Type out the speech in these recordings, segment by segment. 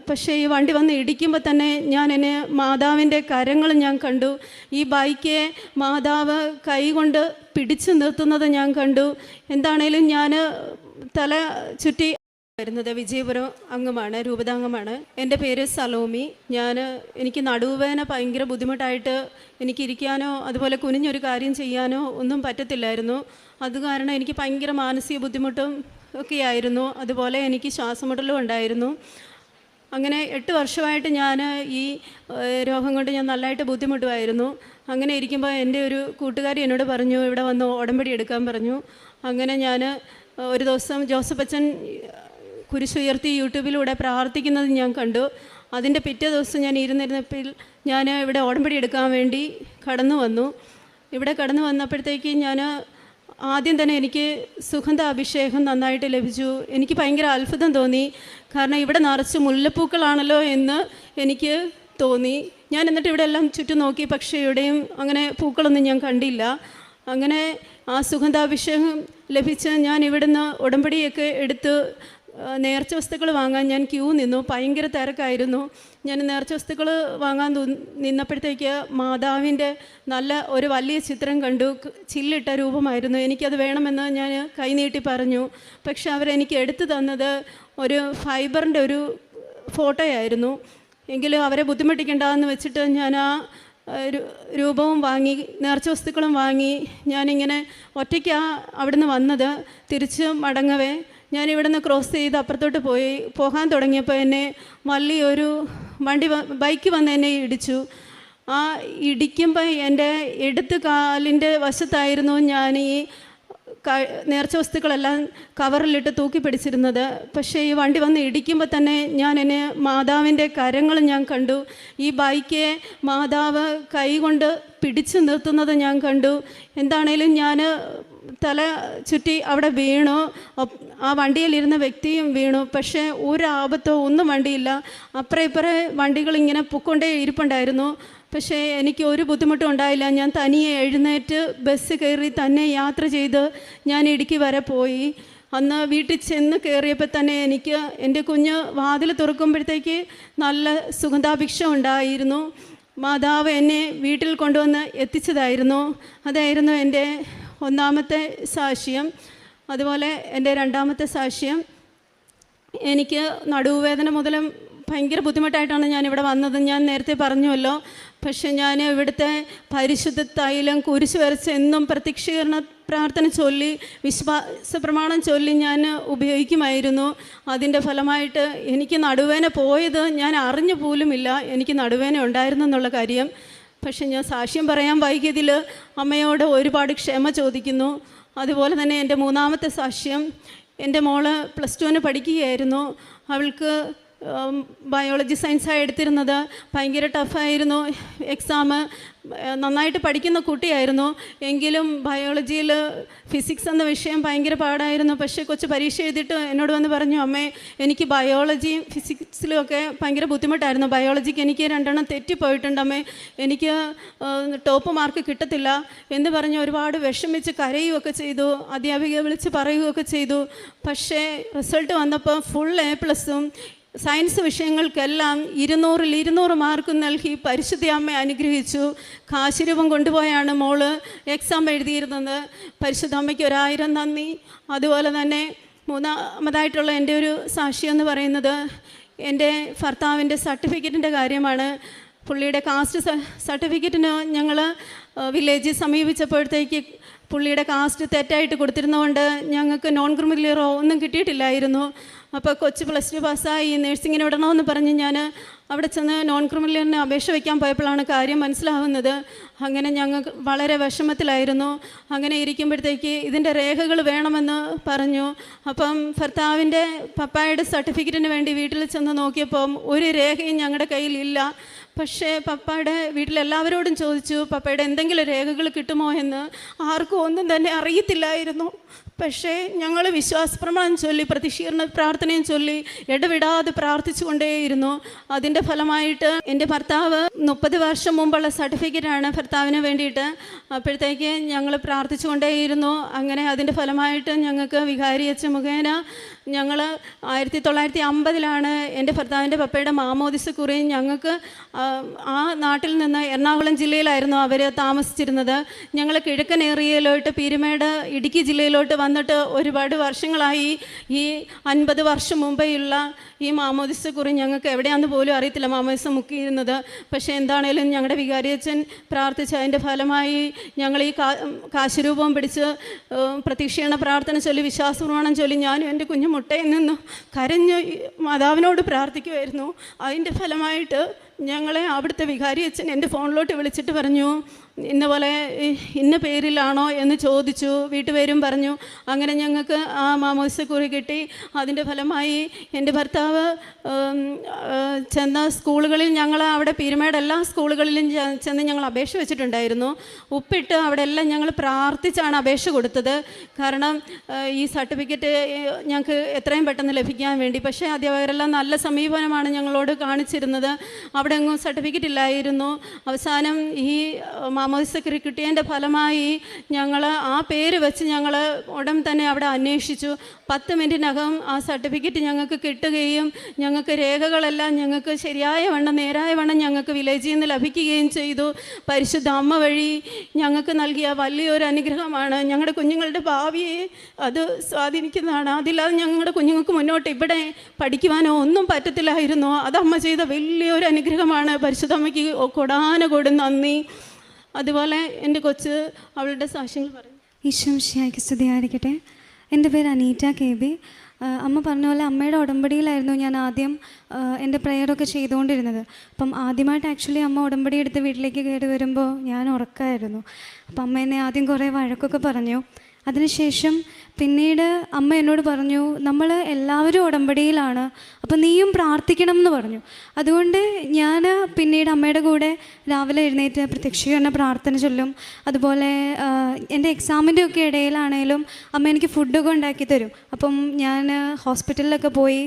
പക്ഷേ ഈ വണ്ടി വന്ന് ഇടിക്കുമ്പോൾ തന്നെ എന്നെ മാതാവിൻ്റെ കരങ്ങൾ ഞാൻ കണ്ടു. ഈ ബൈക്ക് മാതാവ് കൈകൊണ്ട് പിടിച്ചു നിർത്തുന്നത് ഞാൻ കണ്ടു. എന്താണേലും ഞാൻ തല ചുറ്റി വരുന്നത് വിജയപുരം അംഗമാണ്, രൂപതാംഗമാണ്. എൻ്റെ പേര് സലോമി. എനിക്ക് നടുവേദന ഭയങ്കര ബുദ്ധിമുട്ടായിട്ട് എനിക്ക് ഇരിക്കാനോ അതുപോലെ കുനിഞ്ഞൊരു കാര്യം ചെയ്യാനോ ഒന്നും പറ്റത്തില്ലായിരുന്നു. അത് കാരണം എനിക്ക് ഭയങ്കര മാനസിക ബുദ്ധിമുട്ടും ഒക്കെയായിരുന്നു. അതുപോലെ എനിക്ക് ശ്വാസമുട്ടലും ഉണ്ടായിരുന്നു. അങ്ങനെ 8 വർഷമായിട്ട് ഞാൻ ഈ രോഗം കൊണ്ട് ഞാൻ നല്ലതായിട്ട് ബുദ്ധിമുട്ടുമായിരുന്നു. അങ്ങനെ ഇരിക്കുമ്പോൾ എൻ്റെ ഒരു കൂട്ടുകാരി എന്നോട് പറഞ്ഞു, ഇവിടെ വന്ന് ഉടമ്പടി എടുക്കാൻ പറഞ്ഞു. അങ്ങനെ ഞാൻ ഒരു ദിവസം ജോസഫ് അച്ഛൻ കുരിശുയർത്തി യൂട്യൂബിലൂടെ പ്രാർത്ഥിക്കുന്നത് ഞാൻ കണ്ടു. അതിൻ്റെ പിറ്റേ ദിവസം ഞാൻ ഇരുന്നിരുന്നപ്പോൾ ഞാൻ ഇവിടെ ഉടമ്പടി എടുക്കാൻ വേണ്ടി കടന്നു വന്നു. ഇവിടെ കടന്നു വന്നപ്പോഴത്തേക്ക് ഞാൻ ആദ്യം തന്നെ എനിക്ക് സുഗന്ധ അഭിഷേകം നന്നായിട്ട് ലഭിച്ചു. എനിക്ക് ഭയങ്കര അത്ഭുതം തോന്നി. കാരണം ഇവിടെ നിറച്ച് മുല്ലപ്പൂക്കളാണല്ലോ എന്ന് എനിക്ക് തോന്നി. ഞാൻ എന്നിട്ട് ഇവിടെ എല്ലാം ചുറ്റും നോക്കി, പക്ഷേ ഇവിടെയും അങ്ങനെ പൂക്കളൊന്നും ഞാൻ കണ്ടില്ല. അങ്ങനെ ആ സുഗന്ധാഭിഷേകം ലഭിച്ച് ഞാൻ ഇവിടുന്ന് ഉടമ്പടിയൊക്കെ എടുത്ത് നേർച്ച വസ്തുക്കൾ വാങ്ങാൻ ഞാൻ ക്യൂ നിന്നു. ഭയങ്കര തിരക്കായിരുന്നു. ഞാൻ നേർച്ച വസ്തുക്കൾ വാങ്ങാൻ നിന്നപ്പോഴത്തേക്ക് മാതാവിൻ്റെ നല്ല ഒരു വലിയ ചിത്രം കണ്ടു. ചില്ലിട്ട രൂപമായിരുന്നു. എനിക്കത് വേണമെന്ന് ഞാൻ കൈനീട്ടി പറഞ്ഞു. പക്ഷെ അവരെനിക്ക് എടുത്തു തന്നത് ഒരു ഫൈബറിൻ്റെ ഒരു ഫോട്ടോയായിരുന്നു. എങ്കിലും അവരെ ബുദ്ധിമുട്ടിക്കേണ്ടെന്ന് വെച്ചിട്ട് ഞാൻ ആ രൂപവും വാങ്ങി, നേർച്ച വസ്തുക്കളും വാങ്ങി ഞാനിങ്ങനെ ഒറ്റയ്ക്ക് അവിടുന്ന് വന്നത്. തിരിച്ച് മടങ്ങവേ ഞാനിവിടെ നിന്ന് ക്രോസ് ചെയ്ത് അപ്പുറത്തോട്ട് പോകാൻ തുടങ്ങിയപ്പോൾ എന്നെ വലിയൊരു ബൈക്ക് വന്ന് എന്നെ ഇടിച്ചു. ആ ഇടിക്കുമ്പോൾ എൻ്റെ ഇടത്ത് കാലിൻ്റെ വശത്തായിരുന്നു ഞാൻ ഈ നേർച്ച വസ്തുക്കളെല്ലാം കവറിലിട്ട് തൂക്കി പിടിച്ചിരുന്നത്. പക്ഷേ ഈ വണ്ടി വന്ന് ഇടിക്കുമ്പോൾ തന്നെ എന്നെ മാതാവിൻ്റെ കരങ്ങൾ ഞാൻ കണ്ടു. ഈ ബൈക്ക് മാതാവ് കൈകൊണ്ട് പിടിച്ചു നിർത്തുന്നത് ഞാൻ കണ്ടു. എന്താണേലും ഞാൻ തല ചുറ്റി അവിടെ വീണു. ആ വണ്ടിയിലിരുന്ന വ്യക്തിയും വീണു. പക്ഷേ ഒരാപത്തോ ഒന്നും വണ്ടിയില്ല. അപ്പുറം ഇപ്പുറം വണ്ടികളിങ്ങനെ പൊക്കൊണ്ടേ ഇരിപ്പുണ്ടായിരുന്നു. പക്ഷേ എനിക്ക് ഒരു ബുദ്ധിമുട്ടും ഉണ്ടായില്ല. ഞാൻ തനിയെ എഴുന്നേറ്റ് ബസ് കയറി തന്നെ യാത്ര ചെയ്ത് ഞാൻ ഇടുക്കി വരെ പോയി. അന്ന് വീട്ടിൽ ചെന്ന് കയറിയപ്പോൾ തന്നെ എനിക്ക് എൻ്റെ കുഞ്ഞ് വാതിൽ തുറക്കുമ്പോഴത്തേക്ക് നല്ല സുഗന്ധാഭിഷേകം ഉണ്ടായിരുന്നു. മാതാവ് എന്നെ വീട്ടിൽ കൊണ്ടുവന്ന് എത്തിച്ചതായിരുന്നു. അതായിരുന്നു എൻ്റെ ഒന്നാമത്തെ സാക്ഷ്യം. അതുപോലെ എൻ്റെ രണ്ടാമത്തെ സാക്ഷ്യം, എനിക്ക് നടുവേദന മുതലും ഭയങ്കര ബുദ്ധിമുട്ടായിട്ടാണ് ഞാനിവിടെ വന്നത്. ഞാൻ നേരത്തെ പറഞ്ഞുവല്ലോ. പക്ഷെ ഞാൻ ഇവിടുത്തെ പരിശുദ്ധ തൈലം കുരിശ് വരച്ച് എന്നും പ്രത്യക്ഷീകരണ പ്രാർത്ഥന ചൊല്ലി വിശ്വാസ പ്രമാണം ചൊല്ലി ഞാൻ ഉപയോഗിക്കുമായിരുന്നു. അതിൻ്റെ ഫലമായിട്ട് എനിക്ക് നടുവേദന പോയത് ഞാൻ അറിഞ്ഞു പോലുമില്ല എനിക്ക് നടുവേദന ഉണ്ടായിരുന്നു എന്നുള്ള കാര്യം. പക്ഷെ ഞാൻ സാക്ഷ്യം പറയാൻ വൈകിയതിൽ അമ്മയോട് ഒരുപാട് ക്ഷമ ചോദിക്കുന്നു. അതുപോലെ തന്നെ എൻ്റെ മൂന്നാമത്തെ സാക്ഷ്യം, എൻ്റെ മോള് +2 പഠിക്കുകയായിരുന്നു. അവൾക്ക് ബയോളജി സയൻസാണ് എടുത്തിരുന്നത്. ഭയങ്കര ടഫായിരുന്നു എക്സാം. നന്നായിട്ട് പഠിക്കുന്ന കുട്ടിയായിരുന്നു. എങ്കിലും ബയോളജിയിൽ ഫിസിക്സ് എന്ന വിഷയം ഭയങ്കര പാടായിരുന്നു. പക്ഷേ കൊച്ചു പരീക്ഷ എഴുതിയിട്ട് എന്നോട് വന്ന് പറഞ്ഞു, അമ്മേ എനിക്ക് ബയോളജിയും ഫിസിക്സിലും ഒക്കെ ഭയങ്കര ബുദ്ധിമുട്ടായിരുന്നു. ബയോളജിക്ക് എനിക്ക് 2 തെറ്റിപ്പോയിട്ടുണ്ട് അമ്മേ, എനിക്ക് ടോപ്പ് മാർക്ക് കിട്ടത്തില്ല എന്ന് പറഞ്ഞ് ഒരുപാട് വിഷമിച്ച് കരയുകയൊക്കെ ചെയ്തു. അധ്യാപികയെ വിളിച്ച് പറയുകയൊക്കെ ചെയ്തു. പക്ഷേ റിസൾട്ട് വന്നപ്പോൾ ഫുൾ A+ഉം സയൻസ് വിഷയങ്ങൾക്കെല്ലാം 200-ൽ 200 മാർക്കും നൽകി പരിശുദ്ധ അമ്മ അനുഗ്രഹിച്ചു. കാശിരൂപം കൊണ്ടുപോയാണ് മോള് എക്സാം എഴുതിയിരുന്നത്. പരിശുദ്ധ അമ്മയ്ക്ക് 1000 നന്ദി. അതുപോലെ തന്നെ മൂന്നാമതായിട്ടുള്ള എൻ്റെ ഒരു സാക്ഷ്യം എന്ന് പറയുന്നത് എൻ്റെ ഭർത്താവിൻ്റെ സർട്ടിഫിക്കറ്റിൻ്റെ കാര്യമാണ്. പുള്ളിയുടെ കാസ്റ്റ് സർട്ടിഫിക്കറ്റിന് ഞങ്ങൾ വില്ലേജിൽ സമീപിച്ചപ്പോഴത്തേക്ക് പുള്ളിയുടെ കാസ്റ്റ് തെറ്റായിട്ട് കൊടുത്തിരുന്നതുകൊണ്ട് ഞങ്ങൾക്ക് നോൺ ക്രിമിനലോ ഒന്നും കിട്ടിയിട്ടില്ലായിരുന്നു. അപ്പോൾ കൊച്ച് +2 പാസ്സായി നേഴ്സിങ്ങിന് വിടണമെന്ന് പറഞ്ഞ് ഞാൻ അവിടെ ചെന്ന് നോൺ ക്രിമിനലിന് അപേക്ഷ വയ്ക്കാൻ പോയപ്പോഴാണ് കാര്യം മനസ്സിലാവുന്നത്. അങ്ങനെ ഞങ്ങൾക്ക് വളരെ വിഷമത്തിലായിരുന്നു. അങ്ങനെ ഇരിക്കുമ്പോഴത്തേക്ക് ഇതിൻ്റെ രേഖകൾ വേണമെന്ന് പറഞ്ഞു. അപ്പം ഭർത്താവിൻ്റെ പപ്പായുടെ സർട്ടിഫിക്കറ്റിന് വേണ്ടി വീട്ടിൽ ചെന്ന് നോക്കിയപ്പം ഒരു രേഖയും ഞങ്ങളുടെ കയ്യിലില്ല. പക്ഷേ പപ്പയുടെ വീട്ടിലെല്ലാവരോടും ചോദിച്ചു, പപ്പയുടെ എന്തെങ്കിലും രേഖകൾ കിട്ടുമോ എന്ന്. ആർക്കും ഒന്നും തന്നെ അറിയത്തില്ലായിരുന്നു. പക്ഷേ ഞങ്ങൾ വിശ്വാസപ്രമാണം ചൊല്ലി പ്രത്യക്ഷീകരണ പ്രാർത്ഥനയും ചൊല്ലി ഇടവിടാതെ പ്രാർത്ഥിച്ചു കൊണ്ടേയിരുന്നു. അതിൻ്റെ അതിൻ്റെ ഫലമായിട്ട് എൻ്റെ ഭർത്താവ് 30 വർഷം മുമ്പുള്ള സർട്ടിഫിക്കറ്റാണ് ഭർത്താവിന് വേണ്ടിയിട്ട്. അപ്പോഴത്തേക്ക് ഞങ്ങൾ പ്രാർത്ഥിച്ചുകൊണ്ടേയിരുന്നു. അങ്ങനെ അതിൻ്റെ ഫലമായിട്ട് ഞങ്ങൾക്ക് വികാരി അച്ഛൻ മുഖേന ഞങ്ങൾ 1950 എൻ്റെ ഭർത്താവിൻ്റെ പപ്പയുടെ മാമോദിസ കുറി ഞങ്ങൾക്ക് ആ നാട്ടിൽ നിന്ന് എറണാകുളം ജില്ലയിലായിരുന്നു അവർ താമസിച്ചിരുന്നത്. ഞങ്ങൾ കിഴക്കൻ ഏരിയയിലോട്ട് പീരുമേട് ഇടുക്കി ജില്ലയിലോട്ട് വന്നിട്ട് ഒരുപാട് വർഷങ്ങളായി. ഈ 50 വർഷം മുമ്പേയുള്ള ഈ മാമോദിസ കുറി ഞങ്ങൾക്ക് എവിടെയാണെന്ന് പോലും അറിയത്തില്ല മാമോദിസ മുക്കിയിരുന്നത്. പക്ഷേ എന്താണേലും ഞങ്ങളുടെ വികാരിയച്ഛൻ പ്രാർത്ഥിച്ച അതിൻ്റെ ഫലമായി ഞങ്ങൾ ഈ കാശുരൂപം പിടിച്ച് പ്രതീക്ഷീണ പ്രാർത്ഥന ചൊല്ലി വിശ്വാസപ്രമാണം ചൊല്ലി ഞാനും എൻ്റെ കുഞ്ഞു മുട്ടയിൽ നിന്ന് കരഞ്ഞ് മാതാവിനോട് പ്രാർത്ഥിക്കുമായിരുന്നു. അതിൻ്റെ ഫലമായിട്ട് ഞങ്ങളെ അവിടുത്തെ വികാരി അച്ഛൻ എൻ്റെ ഫോണിലോട്ട് വിളിച്ചിട്ട് പറഞ്ഞു, ഇന്ന പോലെ ഇന്ന പേരിലാണോ എന്ന് ചോദിച്ചു. വീട്ടുപേരും പറഞ്ഞു. അങ്ങനെ ഞങ്ങൾക്ക് ആ മാമോദിസക്കുറി കിട്ടി. അതിൻ്റെ ഫലമായി എൻ്റെ ഭർത്താവ് ചെന്ന സ്കൂളുകളിൽ ഞങ്ങൾ അവിടെ പീരുമേട് എല്ലാ സ്കൂളുകളിലും ചെന്ന് ഞങ്ങൾ അപേക്ഷ വെച്ചിട്ടുണ്ടായിരുന്നു. ഉപ്പിട്ട് അവിടെ എല്ലാം ഞങ്ങൾ പ്രാർത്ഥിച്ചാണ് അപേക്ഷ കൊടുത്തത്. കാരണം ഈ സർട്ടിഫിക്കറ്റ് ഞങ്ങൾക്ക് എത്രയും പെട്ടെന്ന് ലഭിക്കാൻ വേണ്ടി. പക്ഷേ അധ്യാപകരെല്ലാം നല്ല സമീപനമാണ് ഞങ്ങളോട് കാണിച്ചിരുന്നത്. അവിടെ എങ്ങും സർട്ടിഫിക്കറ്റ് ഇല്ലായിരുന്നു. അവസാനം ഈ മാമോദിസക്കുറി കിട്ടിയതിൻ്റെ ഫലമായി ഞങ്ങൾ ആ പേര് വെച്ച് ഞങ്ങൾ ഉടൻ തന്നെ അവിടെ അന്വേഷിച്ചു. 10 മിനിറ്റിനകം ആ സർട്ടിഫിക്കറ്റ് ഞങ്ങൾക്ക് കിട്ടുകയും ഞങ്ങൾക്ക് രേഖകളെല്ലാം ഞങ്ങൾക്ക് ശരിയായ വണ്ണം നേരായ വണ്ണം ഞങ്ങൾക്ക് വില്ലേജിൽ നിന്ന് ലഭിക്കുകയും ചെയ്തു. പരിശുദ്ധ അമ്മ വഴി ഞങ്ങൾക്ക് നൽകിയ വലിയൊരു അനുഗ്രഹമാണ്. ഞങ്ങളുടെ കുഞ്ഞുങ്ങളുടെ ഭാവിയെ അത് സ്വാധീനിക്കുന്നതാണ്. അതില്ലാതെ ഞങ്ങളുടെ കുഞ്ഞുങ്ങൾക്ക് മുന്നോട്ട് ഇവിടെ പഠിക്കുവാനോ ഒന്നും പറ്റത്തില്ലായിരുന്നു. അത് അമ്മ ചെയ്ത വലിയൊരു അനുഗ്രഹമാണ്. പരിശുദ്ധ അമ്മയ്ക്ക് കൊടാനുകൂടി നന്ദി. അതുപോലെ എൻ്റെ കൊച്ച് അവളുടെ സാക്ഷ്യങ്ങൾ പറയും. ഈശോ മിശിഹായ്ക്ക് സ്തുതിയായിരിക്കട്ടെ. എൻ്റെ പേര് അനീറ്റ KB. അമ്മ പറഞ്ഞ പോലെ അമ്മയുടെ ഉടമ്പടിയിലായിരുന്നു ഞാൻ ആദ്യം എൻ്റെ പ്രെയറൊക്കെ ചെയ്തുകൊണ്ടിരുന്നത്. അപ്പം ആദ്യമായിട്ട് ആക്ച്വലി അമ്മ ഉടമ്പടി എടുത്ത് വീട്ടിലേക്ക് കയറി വരുമ്പോൾ ഞാൻ ഉറക്കമായിരുന്നു. അപ്പം അമ്മ എന്നെ ആദ്യം കുറേ വഴക്കൊക്കെ പറഞ്ഞു. അതിനുശേഷം പിന്നീട് അമ്മ എന്നോട് പറഞ്ഞു, നമ്മൾ എല്ലാവരും ഉടമ്പടിയിലാണ്, അപ്പോൾ നീയും പ്രാർത്ഥിക്കണം എന്ന് പറഞ്ഞു. അതുകൊണ്ട് ഞാൻ പിന്നീട് അമ്മയുടെ കൂടെ രാവിലെ എഴുന്നേറ്റ് പ്രത്യക്ഷീകരണ പ്രാർത്ഥന ചൊല്ലും. അതുപോലെ എൻ്റെ എക്സാമിൻ്റെ ഒക്കെ ഇടയിലാണേലും അമ്മ എനിക്ക് ഫുഡൊക്കെ ഉണ്ടാക്കി തരും. അപ്പം ഞാൻ ഹോസ്പിറ്റലിലൊക്കെ പോയി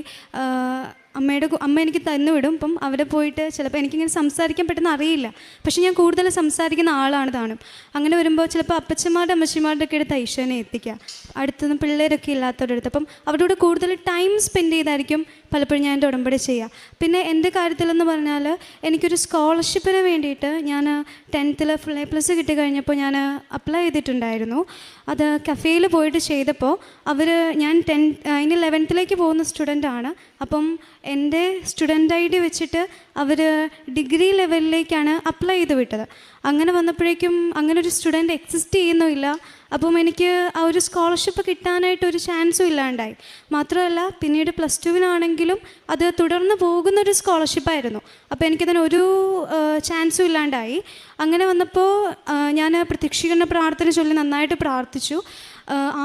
അമ്മ എനിക്ക് തന്നു വിടും. അപ്പം അവിടെ പോയിട്ട് ചിലപ്പോൾ എനിക്കിങ്ങനെ സംസാരിക്കാൻ പെട്ടെന്ന് അറിയില്ല, പക്ഷേ ഞാൻ കൂടുതൽ സംസാരിക്കുന്ന ആളാണ് താനും. അങ്ങനെ വരുമ്പോൾ ചിലപ്പോൾ അപ്പച്ചന്മാരുടെ അമ്മച്ചിമാരുടെ ഒക്കെ അടുത്ത് ഈശോനെ എത്തിക്കുക, അടുത്തുനിന്ന് പിള്ളേരൊക്കെ ഇല്ലാത്തവരുടെ അടുത്ത്. അപ്പം അവരുടെ കൂടെ കൂടുതൽ ടൈം സ്പെൻഡ് ചെയ്തായിരിക്കും പലപ്പോഴും ഞാൻ എൻ്റെ ഉടമ്പടി ചെയ്യുക. പിന്നെ എൻ്റെ കാര്യത്തിലെന്ന് പറഞ്ഞാൽ എനിക്കൊരു സ്കോളർഷിപ്പിന് വേണ്ടിയിട്ട് ഞാൻ 10th ഫുൾ A+ കിട്ടിക്കഴിഞ്ഞപ്പോൾ ഞാൻ അപ്ലൈ ചെയ്തിട്ടുണ്ടായിരുന്നു. അത് കഫേയിൽ പോയിട്ട് ചെയ്തപ്പോൾ ഞാൻ 11th പോകുന്ന സ്റ്റുഡൻ്റാണ്. അപ്പം എൻ്റെ സ്റ്റുഡൻ്റ് ID വെച്ചിട്ട് അവർ ഡിഗ്രി ലെവലിലേക്കാണ് അപ്ലൈ ചെയ്ത് വിട്ടത്. അങ്ങനെ വന്നപ്പോഴേക്കും അങ്ങനെ ഒരു സ്റ്റുഡൻറ്റ് എക്സിസ്റ്റ് ചെയ്യുന്നുമില്ല. അപ്പം എനിക്ക് ആ ഒരു സ്കോളർഷിപ്പ് കിട്ടാനായിട്ടൊരു ചാൻസും ഇല്ലാണ്ടായി. മാത്രമല്ല പിന്നീട് +2-നാണെങ്കിലും അത് തുടർന്ന് പോകുന്നൊരു സ്കോളർഷിപ്പായിരുന്നു. അപ്പോൾ എനിക്കതിന് ഒരു ചാൻസും ഇല്ലാണ്ടായി. അങ്ങനെ വന്നപ്പോൾ ഞാൻ പ്രത്യക്ഷീകരണ പ്രാർത്ഥന ചൊല്ലി നന്നായിട്ട് പ്രാർത്ഥിച്ചു.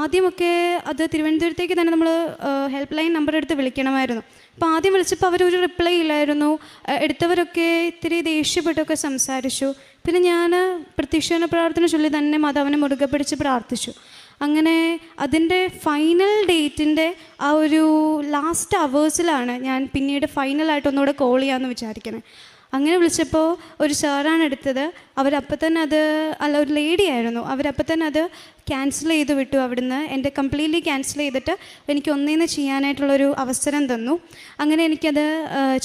ആദ്യമൊക്കെ അത് തിരുവനന്തപുരത്തേക്ക് തന്നെ നമ്മൾ ഹെൽപ്പ് ലൈൻ നമ്പർ എടുത്ത് വിളിക്കണമായിരുന്നു. അപ്പോൾ ആദ്യം വിളിച്ചപ്പോൾ അവരൊരു റിപ്ലൈ ഇല്ലായിരുന്നു. എടുത്തവരൊക്കെ ഇത്തിരി ദേഷ്യപ്പെട്ടൊക്കെ സംസാരിച്ചു. പിന്നെ ഞാൻ പ്രത്യക്ഷീകരണ പ്രാർത്ഥന ചൊല്ലി തന്നെ മാതാവിനെ മുറുകെ പിടിച്ച് പ്രാർത്ഥിച്ചു. അങ്ങനെ അതിൻ്റെ ഫൈനൽ ഡേറ്റിൻ്റെ ആ ഒരു ലാസ്റ്റ് അവേഴ്സിലാണ് ഞാൻ പിന്നീട് ഫൈനലായിട്ട് ഒന്നുകൂടെ കോൾ ചെയ്യാമെന്ന് വിചാരിക്കുന്നത്. അങ്ങനെ വിളിച്ചപ്പോൾ ഒരു സാറാണ് എടുത്തത്. അവരപ്പം തന്നെ ഒരു ലേഡി ആയിരുന്നു. അവരപ്പം തന്നെ അത് ക്യാൻസൽ ചെയ്ത് വിട്ടു അവിടുന്ന്. എൻ്റെ കംപ്ലീറ്റ്ലി ക്യാൻസൽ ചെയ്തിട്ട് എനിക്ക് ഒന്നേന്ന് ചെയ്യാനായിട്ടുള്ളൊരു അവസരം തന്നു. അങ്ങനെ എനിക്കത്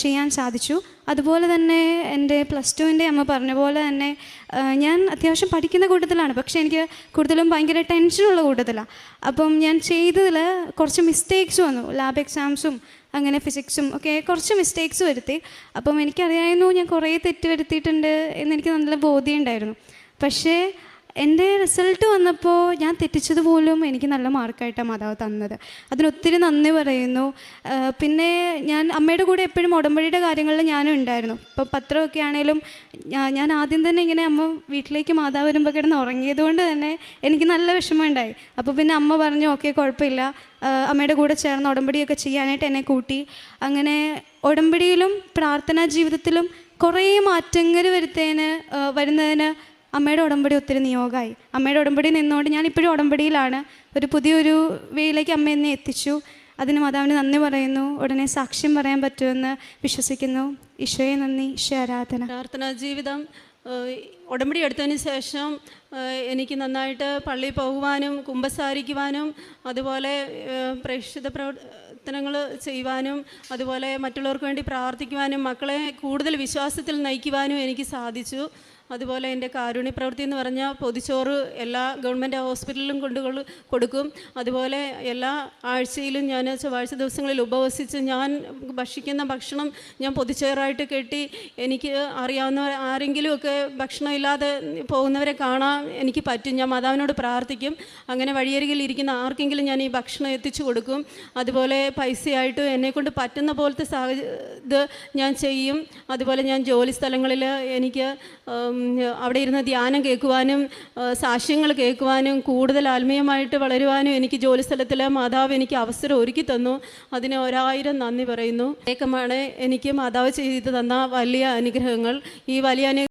ചെയ്യാൻ സാധിച്ചു. അതുപോലെ തന്നെ എൻ്റെ +2-ൻ്റെ അമ്മ പറഞ്ഞ പോലെ തന്നെ ഞാൻ അത്യാവശ്യം പഠിക്കുന്ന കൂട്ടത്തിലാണ്, പക്ഷേ എനിക്ക് കൂടുതലും ഭയങ്കര ടെൻഷനുള്ള കൂട്ടത്തിലാണ്. അപ്പം ഞാൻ ചെയ്തതിൽ കുറച്ച് മിസ്റ്റേക്സ് വന്നു. ലാബ് എക്സാംസും അങ്ങനെ ഫിസിക്സും ഒക്കെ കുറച്ച് മിസ്റ്റേക്സ് വരുത്തി. അപ്പം എനിക്കറിയായിരുന്നു ഞാൻ കുറേ തെറ്റ് വരുത്തിയിട്ടുണ്ട് എന്നെനിക്ക് നല്ല ബോധ്യമുണ്ടായിരുന്നു. പക്ഷേ എൻ്റെ റിസൾട്ട് വന്നപ്പോൾ ഞാൻ തെറ്റിച്ചതുപോലും എനിക്ക് നല്ല മാർക്കായിട്ടാണ് മാതാവ് തന്നത്. അതിനൊത്തിരി നന്ദി പറയുന്നു. പിന്നെ ഞാൻ അമ്മയുടെ കൂടെ എപ്പോഴും ഉടമ്പടിയുടെ കാര്യങ്ങളിൽ ഞാനും ഉണ്ടായിരുന്നു. ഇപ്പോൾ പത്രമൊക്കെ ആണെങ്കിലും ഞാൻ ആദ്യം തന്നെ ഇങ്ങനെ അമ്മ വീട്ടിലേക്ക് മാതാവ് വരുമ്പോൾ കിടന്ന് ഉറങ്ങിയത് കൊണ്ട് തന്നെ എനിക്ക് നല്ല വിഷമമുണ്ടായി. അപ്പോൾ പിന്നെ അമ്മ പറഞ്ഞു, ഓക്കെ കുഴപ്പമില്ല, അമ്മയുടെ കൂടെ ചേർന്ന് ഉടമ്പടിയൊക്കെ ചെയ്യാനായിട്ട് എന്നെ കൂട്ടി. അങ്ങനെ ഉടമ്പടിയിലും പ്രാർത്ഥനാ ജീവിതത്തിലും കുറേ മാറ്റങ്ങൾ വരുന്നതിന് അമ്മയുടെ ഉടമ്പടി ഒത്തിരി നിയോഗമായി. അമ്മയുടെ ഉടമ്പടി നിന്നുകൊണ്ട് ഞാനിപ്പോഴും ഉടമ്പടിയിലാണ്. ഒരു പുതിയൊരു വേയിലേക്ക് അമ്മ എന്നെ എത്തിച്ചു. അതിന് മാതാവിന് നന്ദി പറയുന്നു. ഉടനെ സാക്ഷ്യം പറയാൻ പറ്റുമെന്ന് വിശ്വസിക്കുന്നു. ഈശോയെ നന്ദി, ഈശോ ആരാധന. പ്രാർത്ഥനാ ജീവിതം ഉടമ്പടി എടുത്തതിന് ശേഷം എനിക്ക് നന്നായിട്ട് പള്ളിയിൽ പോകുവാനും കുമ്പസാരിക്കുവാനും അതുപോലെ പ്രേക്ഷിത പ്രവർത്തനങ്ങൾ ചെയ്യുവാനും അതുപോലെ മറ്റുള്ളവർക്ക് വേണ്ടി പ്രാർത്ഥിക്കുവാനും മക്കളെ കൂടുതൽ വിശ്വാസത്തിൽ നയിക്കുവാനും എനിക്ക് സാധിച്ചു. അതുപോലെ എൻ്റെ കാരുണ്യ പ്രവൃത്തി എന്ന് പറഞ്ഞാൽ പൊതിച്ചോറ് എല്ലാ ഗവൺമെൻറ് ഹോസ്പിറ്റലിലും കൊടുക്കും. അതുപോലെ എല്ലാ ആഴ്ചയിലും ഞാൻ ചൊവ്വാഴ്ച ദിവസങ്ങളിൽ ഉപവസിച്ച് ഞാൻ ഭക്ഷിക്കുന്ന ഭക്ഷണം ഞാൻ പൊതിച്ചോറായിട്ട് കെട്ടി എനിക്ക് അറിയാവുന്ന ആരെങ്കിലുമൊക്കെ ഭക്ഷണം ഇല്ലാതെ പോകുന്നവരെ കാണാൻ എനിക്ക് പറ്റും. ഞാൻ മാതാവിനോട് പ്രാർത്ഥിക്കും. അങ്ങനെ വഴിയരികിൽ ഇരിക്കുന്ന ആർക്കെങ്കിലും ഞാൻ ഈ ഭക്ഷണം എത്തിച്ചു കൊടുക്കും. അതുപോലെ പൈസയായിട്ട് എന്നെക്കൊണ്ട് പറ്റുന്ന പോലത്തെ ഇത് ഞാൻ ചെയ്യും. അതുപോലെ ഞാൻ ജോലി സ്ഥലങ്ങളിൽ എനിക്ക് അവിടെ ഇരുന്ന് ധ്യാനം കേൾക്കുവാനും സാക്ഷ്യങ്ങൾ കേൾക്കുവാനും കൂടുതൽ ആത്മീയമായിട്ട് വളരുവാനും എനിക്ക് ജോലി സ്ഥലത്തിൽ മാതാവ് എനിക്ക് അവസരം ഒരുക്കി തന്നു. അതിന് 1000 നന്ദി പറയുന്നു. ഏകമാണ് എനിക്ക് മാതാവ് ചെയ്തു തന്ന വലിയ അനുഗ്രഹങ്ങൾ. ഈ വലിയ